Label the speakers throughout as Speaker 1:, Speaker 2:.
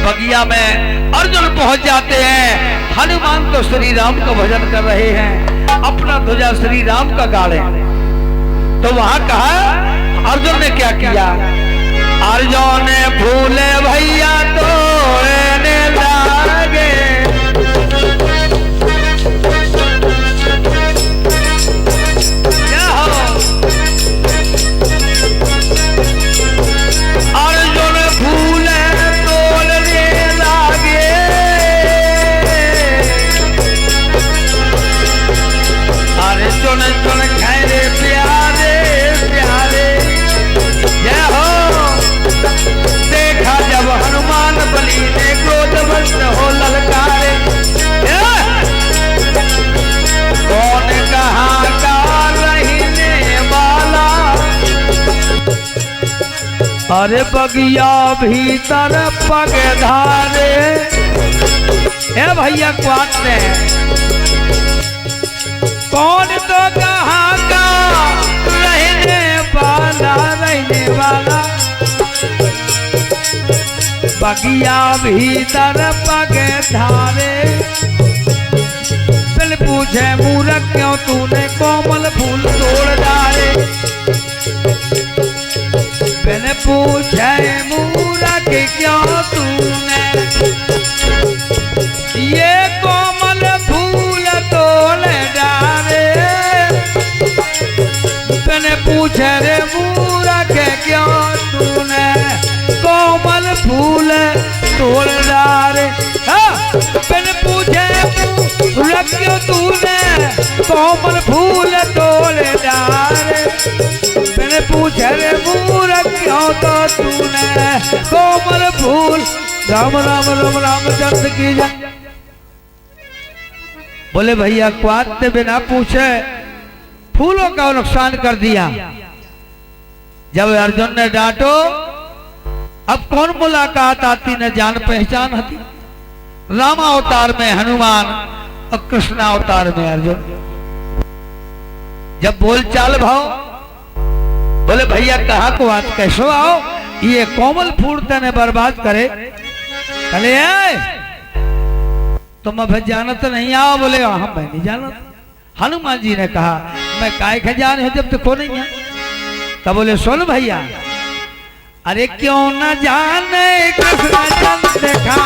Speaker 1: जब बगिया में अर्जुन पहुंच जाते हैं, हनुमान तो श्री राम का भजन कर रहे हैं, अपना ध्वजा श्री राम का गाड़े। तो वहां कहा अर्जुन ने क्या किया, अर्जुन ने भूले भैया तोड़ने लागे, अर्जुन भूले तोड़ने लागे, अर्जुन सुन खैरे प्यारे प्यारे, जय हो। देखा जब हनुमान बली ने क्रोधवश हो ललकारे, कौन कहाँ का रहने वाला, अरे बगिया भीतर पग धारे। ए भैया क्वाट ने कौन तो कहाँ का रहने वाला, रहने वाला, बगिया भीतर पग धारे। फिर पूछे मूर्ख क्यों तूने कोमल फूल तोड़ डाले, मैंने पूछे मूर्ख क्यों तूने ये कोमल फूल तोड़ डाले, मैंने पूछे रे मूर्ख क्यों तूने कोमल फूल तोड़ डाले, मैंने पूछे मूर्ख क्यों तूने कोमल फूल तोड़ डाले, मैंने पूछे रे मूर्ख क्यों तो तूने कोमल फूल। राम राम राम रामचंद्र की जय। बोले भैया क्वात ने बिना पूछे फूलों का नुकसान कर दिया। जब अर्जुन ने डांटो, अब कौन मुलाकात आती न जान पहचान आती, रामा अवतार में हनुमान और कृष्ण अवतार में अर्जुन। जब बोल चाल भाव, बोले भैया कहा को बात कैसो आओ, ये कोमल फूल तने बर्बाद करे, कले तुम अब जानत नहीं आओ, बोले हाँ मैं नहीं जानत। हनुमान जी ने कहा मैं काय के जाने जब तक को नहीं है। तब बोले सुन भैया, अरे क्यों न जाने कृष्ण चंद देखा,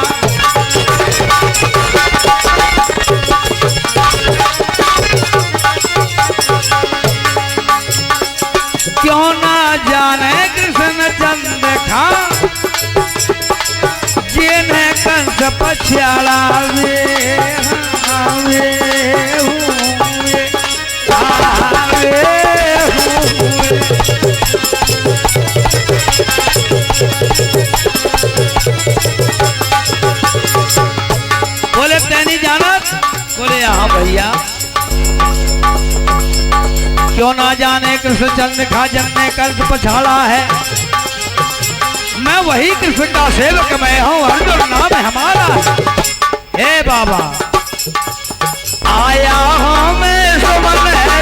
Speaker 1: क्यों ना जाने कृष्ण चंद देखा, जिन्हें कंस पछाड़ा वे आवे हुए, आवे हुए। बोले तैनी जानत, बोले यहाँ भैया क्यों ना जाने कृष्ण चंद्र खा जन्ने कंस पछाड़ा है, मैं वही कृष्ण का सेवक मैं हूँ, अर्जुन नाम है हमारा। हे बाबा आया हूँ मैं सुमन लेकर,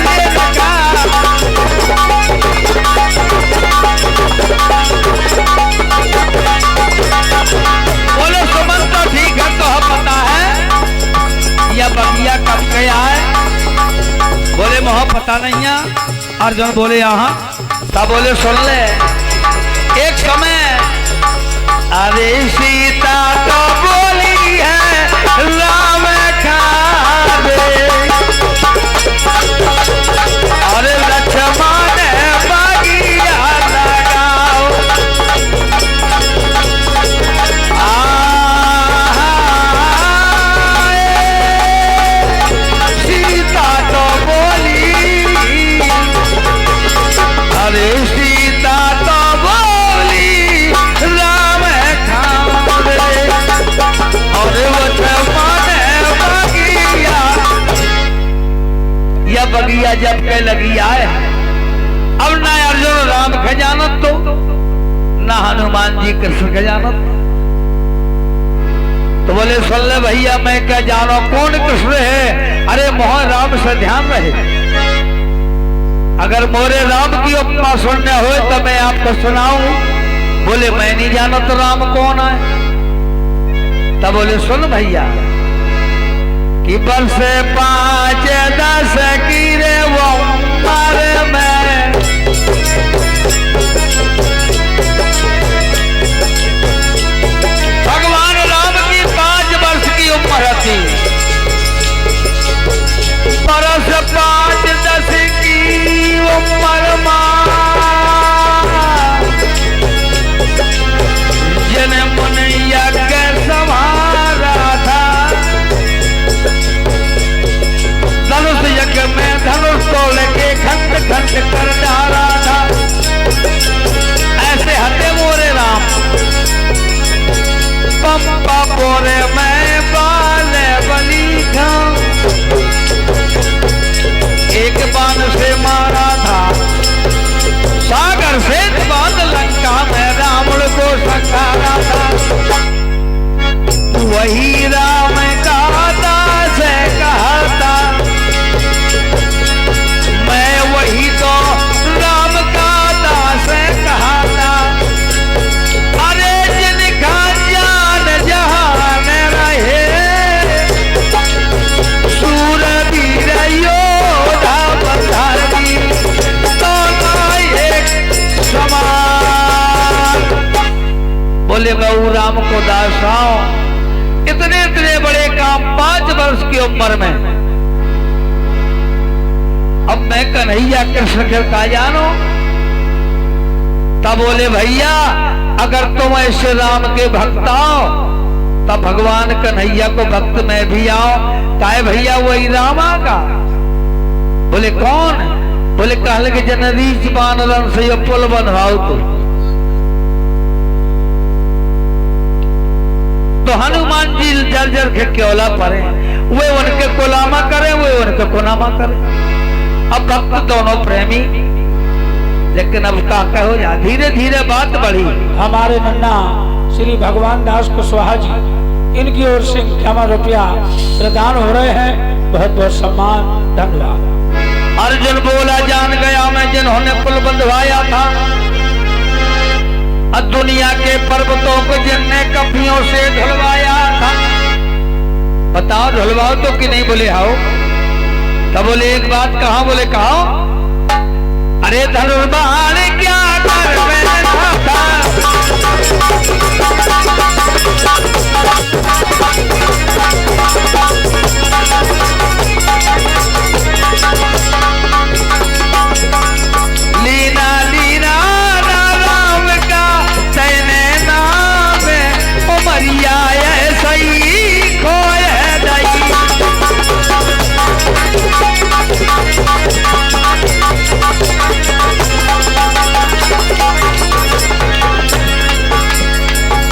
Speaker 1: बोले सुमन तो ठीक है, तो पता है यह बगिया कब गया है, बोले मोह पता नहीं है। अर्जुन बोले यहाँ, तब बोले सुन ले, एक समय अरे सीता तो बोली है राम खावे, अरे लक्ष्मण बगिया लगाओ, सीता तो बोली, अरे सीता तो बोली राम खावे, और बगिया, यह बगिया जब के लगी आए, अब ना अर्जुन राम के जानत तो ना हनुमान जी कृष्ण के जानत। तो बोले सुन ले भैया मैं क्या जानो कौन कृष्ण है, अरे मोहन राम से ध्यान रहे, अगर मोरे राम की उपमा सुनने हो तो मैं आपको सुनाऊं। बोले मैं नहीं जानत राम कौन है।
Speaker 2: बोले भैया क्वात ने बिना पूछे फूलों का नुकसान कर दिया। जब अर्जुन ने डांटो, अब कौन मुलाकात आती न जान पहचान होती, रामा अवतार में हनुमान, कृष्ण अवतार में अर्जुन।
Speaker 1: बोले भैया क्वात ने बिना पूछे फूलों का नुकसान कर दिया। जब अर्जुन ने डांटो, अब कौन मुलाकात आती न जान पहचान होती, रामा अवतार में हनुमान, कृष्ण अवतार में अर्जुन। तब बोले सुन भैया कि वर्ष 5-10 की रे वो उम्र में भगवान राम की 5 वर्ष की उम्र थी। वर्ष 5-10 की उम्र जिन्हें मुनैया के संवारा था, धनुष यज्ञ में धनुष तोड़ के खंड खंड कर डाला था। ऐसे हटे मोरे राम पंपा बोरे में बाले बली था। एक बाण से मारा था सागर से बांध लंका में रावण को संहारा था। वही राम का दास कहता, मैं वही तो राम का दास कहता। अरे जिनका जान जहान रहे सूरवीर योद्धा बंधारी बोले गौ राम को दासाओ इतने इतने बड़े काम 5 वर्ष की उम्र में। अब मैं कन्हैया कृष्ण का जानो। तब बोले भैया अगर तुम ऐसे राम के भक्त आओ तब भगवान कन्हैया को भक्त में भी आओ। काहे भैया वही राम आगा। बोले कौन? बोले कहल के जनरीच बानरन से ये पुल बनवाओ। तो हनुमान जी जर्जर के क्योला पड़े, वे उनके कोलामा करे, वे उनके कोनामा करे। अब भक्त दोनों प्रेमी, लेकिन अब का कहो जा धीरे धीरे बात बढ़ी।
Speaker 2: हमारे नन्ना श्री भगवान दास कुशवाहा जी इनकी ओर से 51 रुपया प्रदान हो रहे हैं। बहुत बहुत सम्मान, धन्यवाद।
Speaker 1: अर्जुन बोला जान गया मैं जिन्होंने पुल बंधवाया था, दुनिया के पर्वतों को जिनने कपियों से धुलवाया था। बताओ धुलवाओ तो कि नहीं? बोले आओ। तब बोले एक बात कहा? बोले कहा अरे धनुर्बाण क्या कर बैठा था। लीना लीना राम का तैने नाम उमरिया ऐसा ही खोए दई।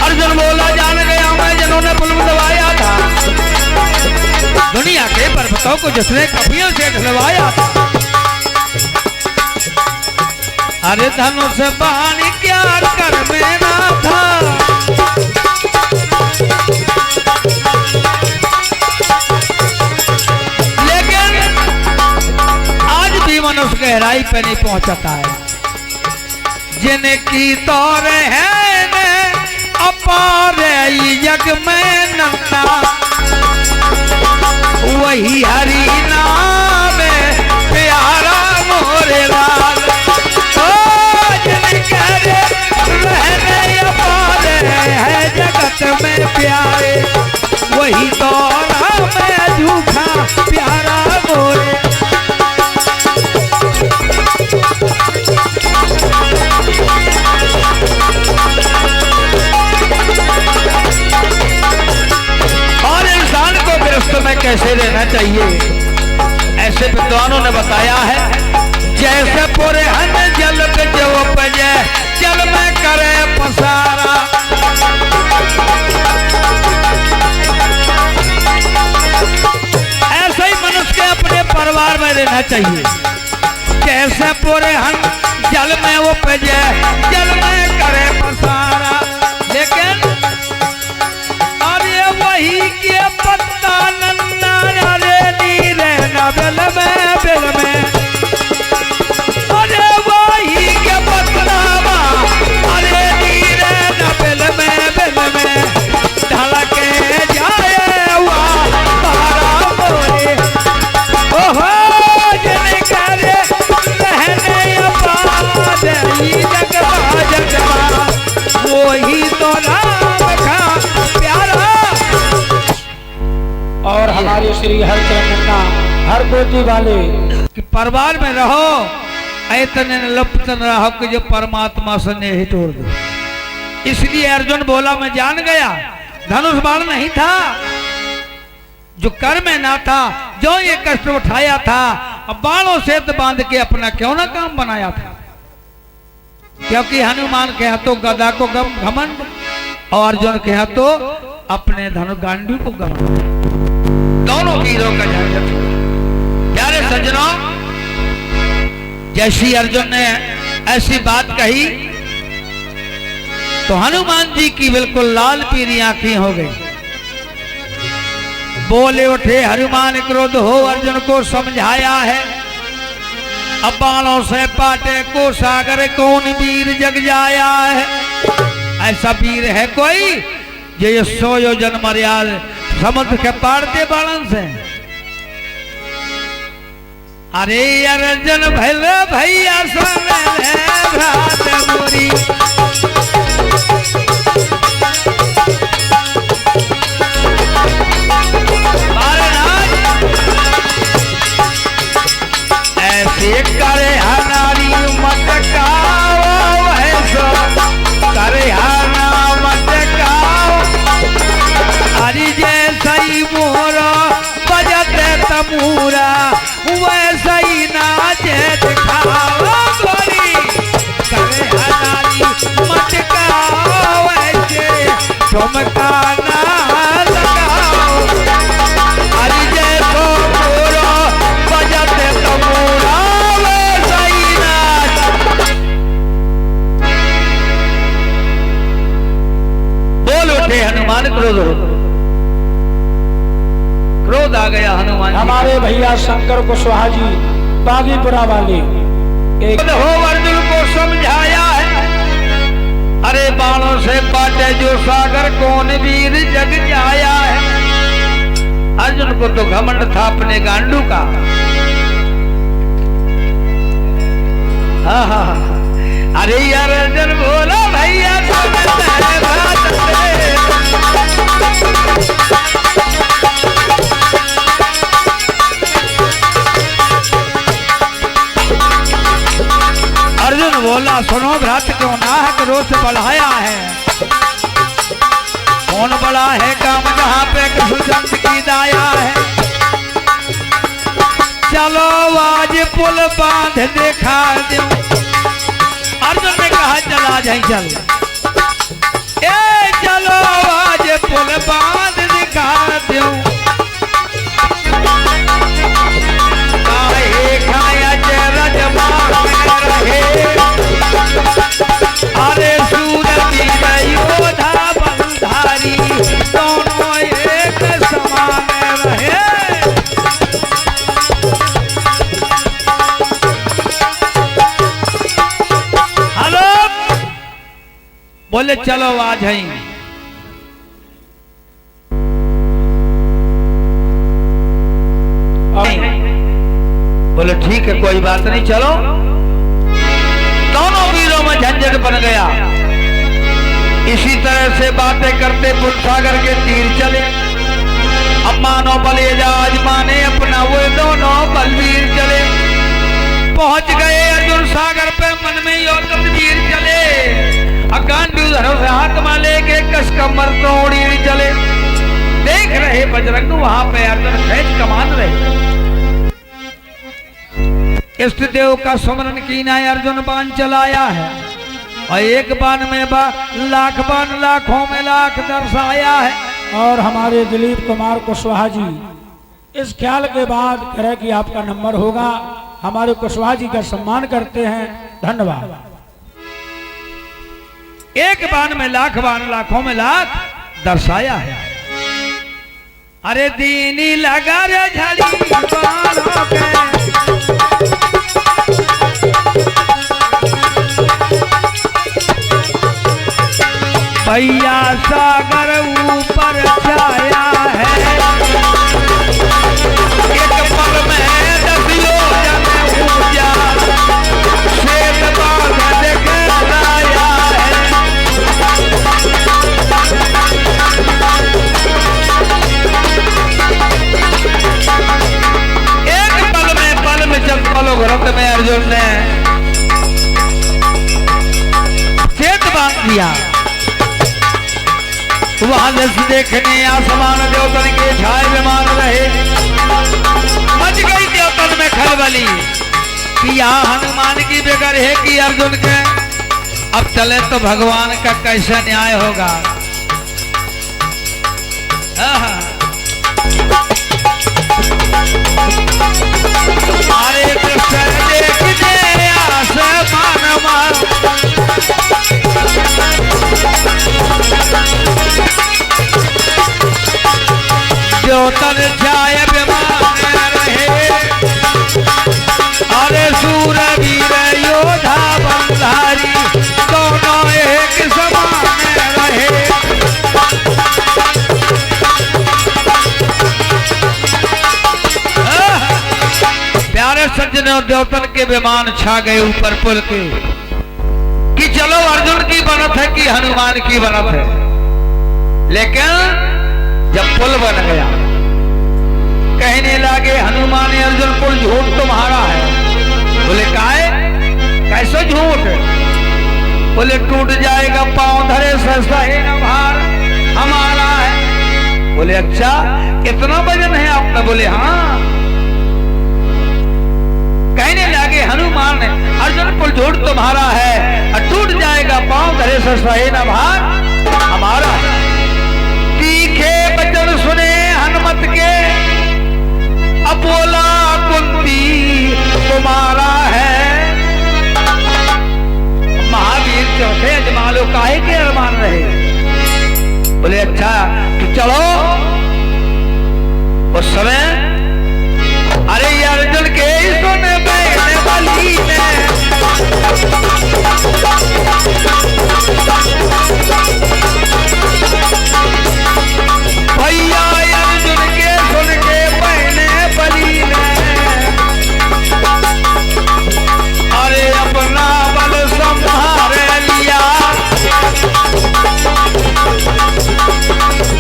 Speaker 1: अर्जुन बोला जान गया मैं जिन्होंने पुल दबाया था, दुनिया के पर्वतों को जिसने कपियों से ढलवाया था। अरे धनुष बाण क्या कर मेरा था। लेकिन आज भी मनुष्य गहराई पे नहीं पहुंचता है। जिनकी तौर है ने अपार यज्ञ में नन्ना, वही हरि नाम प्यारा मोरे लाल। रहने अपार है जगत में प्यारे, वही तो राम है झूठा प्यारा मोरे। और इंसान को गृहस्थ में कैसे रहना चाहिए, ऐसे विद्वानों ने बताया है। जैसे पूरे हन जल जो उपजे जल में करे पसारा, ऐसे ही मनुष्य के अपने परिवार में रहना चाहिए। जैसे पूरे हन जल में उपजे जल में करे पसारा। लेकिन अरे वही के पत्ता नन्ना रे नीरे न बिल में अरे नीरे न बिल में ढल के
Speaker 2: हमारे श्री हरचंद्र हर कोटि वाले
Speaker 1: कि परिवार में रहो ऐतने लुप्त न रहो कि जो परमात्मा से नहीं तोड़ दो। इसलिए अर्जुन बोला मैं जान गया धनुष बाण नहीं था, जो कर में ना था, जो ये कष्ट उठाया था, अब बाणों से तो बांध के अपना क्यों ना काम बनाया था। क्योंकि हनुमान के हाथों गदा को घमंड और अर्जुन के हाथों अपने धनु गांडी को घमंड, दोनों वीरों का झंझट। प्यारे सज्जनों, जैसी अर्जुन ने ऐसी बात कही तो हनुमान जी की बिल्कुल लाल पीली आंखें हो गई। बोले उठे हनुमान क्रोध हो अर्जुन को समझाया है, अब बाणों से पाटे को सागर कौन वीर जग जाया है। ऐसा वीर है कोई जो ये 100 योजन मर्याद समुद्र के पार दे बाणन से। अरे अर्जुन भैया सुन ले भ्रात मोरी, ऐसे करे हनारी मत काओ, ऐसो करे हना मत काओ। अरे जैसा ही मोरा बजते तमूरा वैसा ही नाचे दिखाओ गोरी। करे हनारी मत काओ, ऐसे ठुमका ना लगाओ। अरे जैसो मोरा बजते तमूरा वैसा ही नाच। बोल उठे हनुमान क्रोध हो, क्रोध आ गया हनुमान।
Speaker 2: हमारे भैया शंकर कुशवाहा जी बागीपुरा वाले एक
Speaker 1: हो अर्जुन को समझाया है, अरे बाणों से पाटे जो सागर कौन वीर जग जाया है। अर्जुन को तो घमंड था अपने गांडू का। हाँ हाँ, अरे अर्जुन बोला भैया अर्जुन बोला सुनो भ्रात क्यों नाहक रोष बढ़ाया है। कौन बड़ा है काम जहाँ पे कृष्ण की दाया है। चलो आज पुल बांध देखा दो। अर्जुन ने कहा चला जाए चल, ए चलो आज पुल बांध दिखा दो। काहे खाया चरज मार रहे, अरे सूरज योधा बलधारी दोनों एक समान रहे। हेलो, बोले चलो आ जाएंगे। बोले ठीक है कोई बात नहीं चलो। दोनों वीरों में झंझट बन गया। इसी तरह से बातें करते पुलसागर के तीर चले। अब मानो बलिराज माने अपना वो दोनों बलवीर चले। पहुंच गए अर्जुन सागर पे, मन में और वीर चले। गांडी धनुष से हाथ में लेके कस कमर तोड़ी चले। देख रहे बजरंग वहां पे अर्जुन खींच कमान रहे। इष्ट देव का स्मरण कीना अर्जुन बाण चलाया है, और एक बाण में लाख बाण लाखों में लाख दर्शाया है।
Speaker 2: और हमारे दिलीप कुमार कुशवाहा जी इस ख्याल के बाद कह कि आपका नंबर होगा, हमारे कुशवाहा जी का सम्मान करते हैं। धन्यवाद।
Speaker 1: एक बाण में लाख बाण लाखों में लाख दर्शाया है। अरे दीनी लगा रे झड़ी बाणों के, भैया सागर ऊपर छाया है। एक पल में 10 योजन ऊंचा श्वेत बाग दिखलाया है। वहां दस देखने आसमान देवतन के छाए विमान रहे। मच गई देवतन में खलबली कि यहाँ हनुमान की बेगर है कि अर्जुन के। अब चले तो भगवान का कैसा न्याय होगा। अरे कृष्ण देखने आसमान मार जो तर छाय विमान रहे। अरे सूर वीर योधा बंधारी दोनों एक समान रहे। प्यारे सज्जन और देवतन के विमान छा गए ऊपर पुल के कि चलो अर्जुन की बनत है कि हनुमान की बनत है। लेकिन जब पुल बन गया कहने लगे हनुमान अर्जुन पुल झूठ तुम्हारा है। बोले काहे कैसे झूठ। बोले टूट जाएगा पांव धरे सहे न भार हमारा है। बोले अच्छा कितना वजन है आपका। बोले हाँ। कहने लगे हनुमान अर्जुन पुल झूठ तुम्हारा है और टूट जाएगा पांव धरे सहे न भार हमारा है। तीखे वचन सुने हनुमत के अब बोला कुंती तुम्हारा है। महावीर चौथे अजमालो काहे के अरमान रहे। बोले अच्छा तो चलो। उस समय अरे ये अर्जुन के सुन बैठने वाली ने भैया अर्जुन के सुन के बहने बली ने अरे अपना बल संभाल लिया।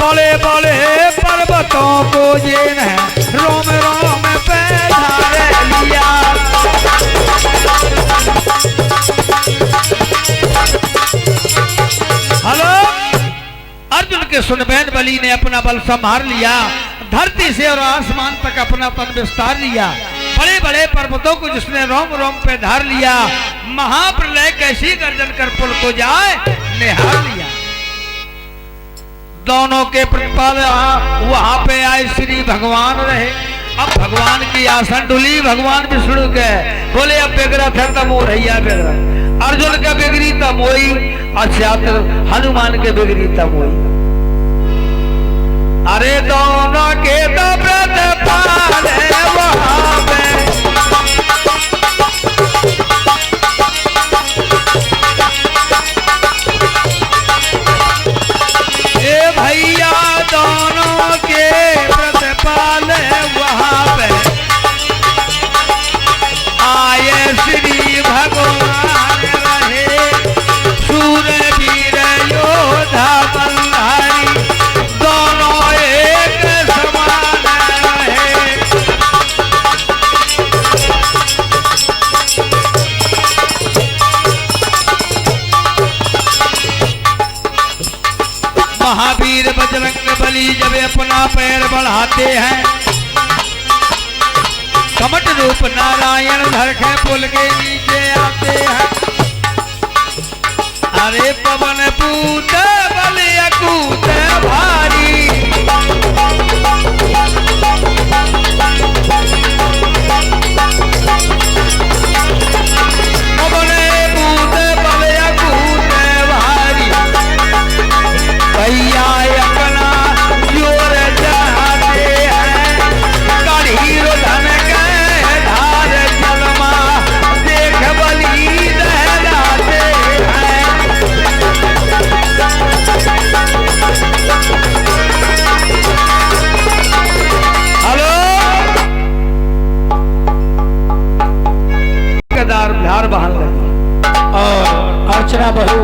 Speaker 1: बड़े बड़े पर्वतों को जेन है रोम रोम पे धार लिया। हेलो अर्जुन के सुनबैन बली ने अपना बल संभाल लिया। धरती से और आसमान तक अपना पद विस्तार लिया। बड़े बड़े पर्वतों को जिसने रोम रोम पे धार लिया। महाप्रलय कैसी गर्जन कर पुल को जाए निहार लिया। दोनों के प्रतिपाल वहां पे आए श्री भगवान रहे। अब भगवान की आसन डुली भगवान विष्णु के। बोले अब बिगड़ा था तब वो रैया बिगड़ा। अर्जुन का बिगड़ी तब वही और हनुमान के बिगड़ी तब वही। अरे दोनों के तो प्रतिपाल वहां पे भैया दोनों के प्रतिपाल वहां पे आए श्री भगवान रहे। सूर वीर योधा बलधारी दोनों एक समान रहे। महावीर बजरंग बली जब अपना पैर बढ़ाते हैं कमट रूप नारायण धर के पुल के नीचे आते हैं। अरे पवन पूत बल अकूत भारी पवन पूत बल अकूत भारी भैया अपना जोर चाहते हैं। कढ़ीर धन के धार जलमा देख बली दहराते हैं। हेलो केदार बिहार बहाल
Speaker 2: और अर्चना बहू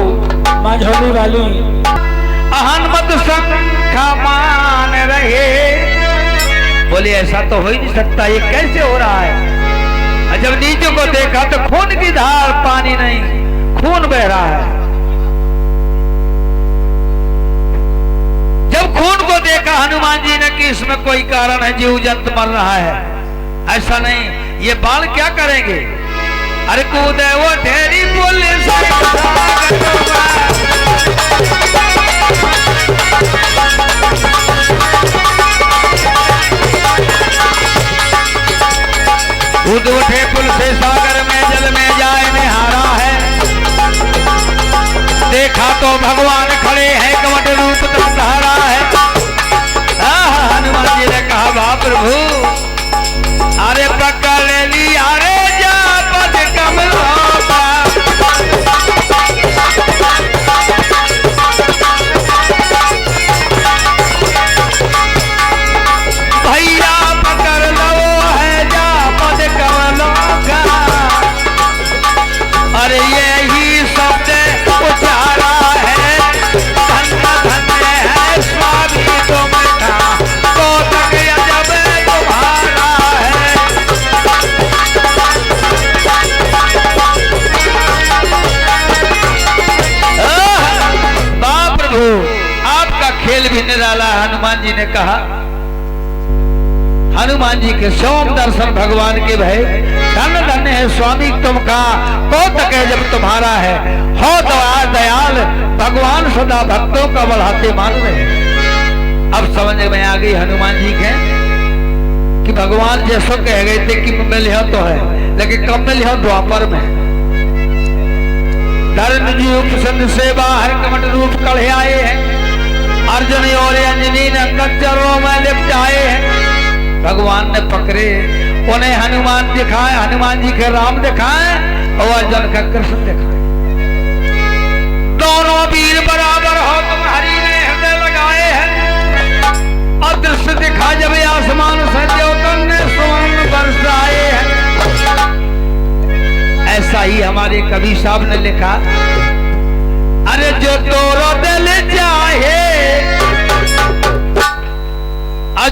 Speaker 2: माझोली वाली
Speaker 1: हनुमत संख्या मान रहे। बोले ऐसा तो हो ही नहीं सकता। ये कैसे हो रहा है। जब नीचे को देखा तो खून की धार पानी नहीं खून बह रहा है। हनुमान जी ने कि इसमें कोई कारण है जीव जंत मर रहा है, ऐसा नहीं, ये बाण क्या करेंगे? अरे कूदे वो ढेरी पुलिस कूद उठे पुल से सागर में, जल में जाए निहारा है। देखा तो भगवान खड़े हैं, कमट रूप धारा है। हनुमान जी ने कहा वाह प्रभु, अरे पकड़ लिया रे जा पद कमलों का। भैया पकड़ लो है जा पद कमलों का। अरे यही शब्द उचारा है, धन्य धन्य है स्वामी तुम्हारा, तो तक अजब तुम्हारा है। वाह प्रभु, आपका खेल भी निराला। हनुमान जी ने कहा, हनुमान जी के सोम दर्शन भगवान के भय, धन्य धन्य है स्वामी तुमका, कौतक है जब तुम्हारा है। हो दयाल भगवान सदा भक्तों का बढ़ाते मान रहे। अब समझ में आ गई हनुमान जी के कि भगवान जैसो कह गए थे कि में लिया तो है, लेकिन कब में लिया? द्वापर में। धर्म जी उपसन्न सेवा है, कमट रूप कढ़े आए हैं। अर्जुन और अंजनी ने चरणों में लिपटाए हैं। भगवान ने पकड़े, उन्हें हनुमान दिखाए, हनुमान जी के राम दिखाए और अर्जुन का कृष्ण दिखाए। दोनों वीर बराबर हो तुम हरि ने हृदय लगाए हैं। अदृश्य दिखा जब आसमान से ज्योतन ने स्वर्ण बरसाए हैं। ऐसा ही हमारे कवि साहब ने लिखा, अरे जो तोरो दिल चाहे,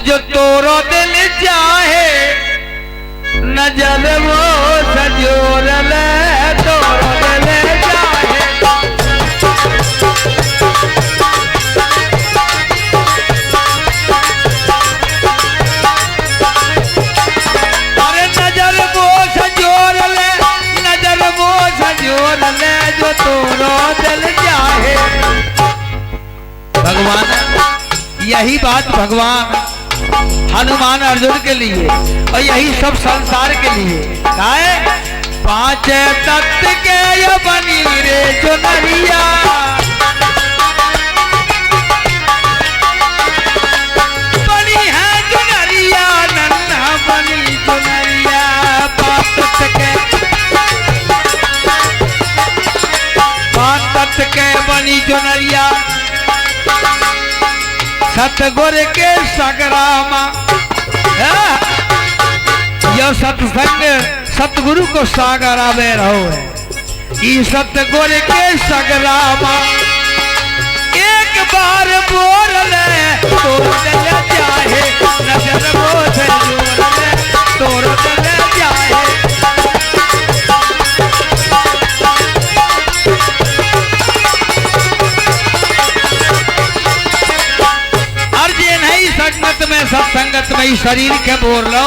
Speaker 1: जो तोरो दिल चाहे, नजर वो सजोर ले, तोरो दिल चाहे। अरे नजर वो सजोर ले, नजर वो सजोर ले, जो तोरो दिल चाहे। भगवान, यही बात भगवान हनुमान अर्जुन के लिए और यही सब संसार के लिए कहा है। पांच तत्व के ये बनी रे चुनरिया, बनी है चुनरिया, नन्हा बनी चुनरिया। पांच तत्व के बनी चुनरिया, सतगुर के सगरामा। यह सत्संग सतगुरु को सागरा में रहो है। ई सतगुर के सगरामा, एक बार बोल ले तो दिल चाहे, नजर बोल ले तो दिल चाहे। सत्संगत में ही शरीर के बोल लो।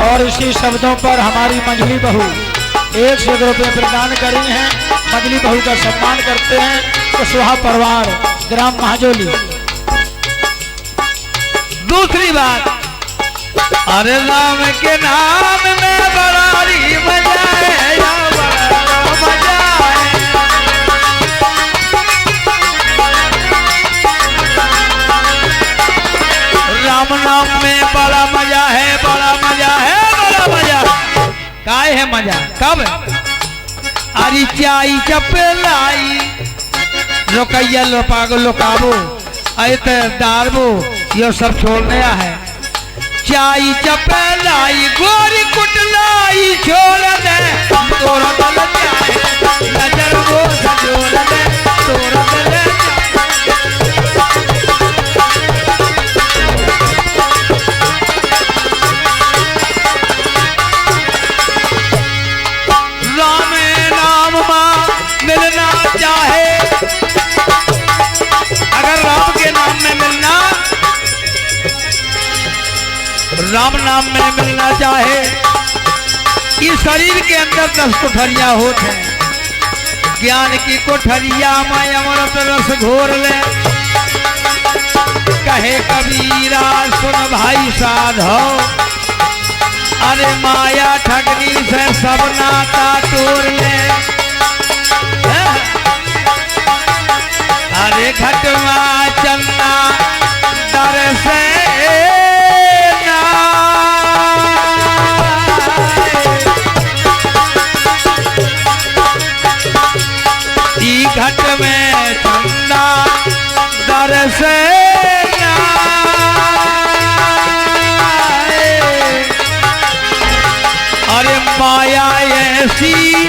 Speaker 2: और इसी शब्दों पर हमारी मंजली बहू 100 रुपये प्रदान करी हैं। मंजली बहू का सम्मान करते हैं कुशवाहा परिवार, ग्राम महाजोली।
Speaker 1: दूसरी बात, अरे राम के नाम में बड़ी मजा है, बड़ा मजा है। राम नाम में बड़ा मजा है, बड़ा मजा है, बड़ा मजा। काय है मजा? कब? अरे चाई चपेलाई, लोकैया लोपागो लोकाबो, ऐत दारबो, ये सब छोड़ने है। चाई चपेलाई, गोरी कुटलाई छोड़ दे, तोरा दल चाहे, नजर वो सजोर दे, तोरा दल राम नाम में मिलना चाहे, इस शरीर के अंदर 10 कोठरियां होते हैं। ज्ञान की कोठरिया में अमृत रस घोर ले, कहे कबीरा सुन भाई साधो, अरे माया ठगनी से सब नाता तोड़ ले। अरे घटवा चलना डर से घट में चंदा दर से अरे माया ऐसी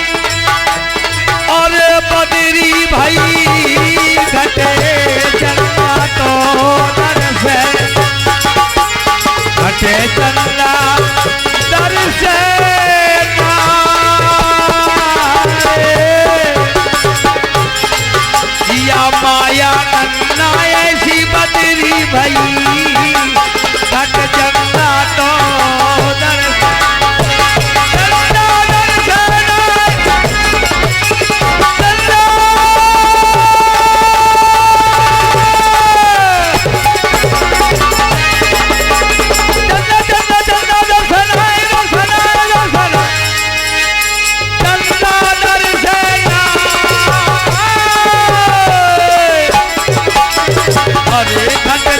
Speaker 1: और बदरी भाई घटे चंदा तो दर से घटे चंदा दर से माया नन्ना ऐसी बदरी भई घट चंदा तो दर घट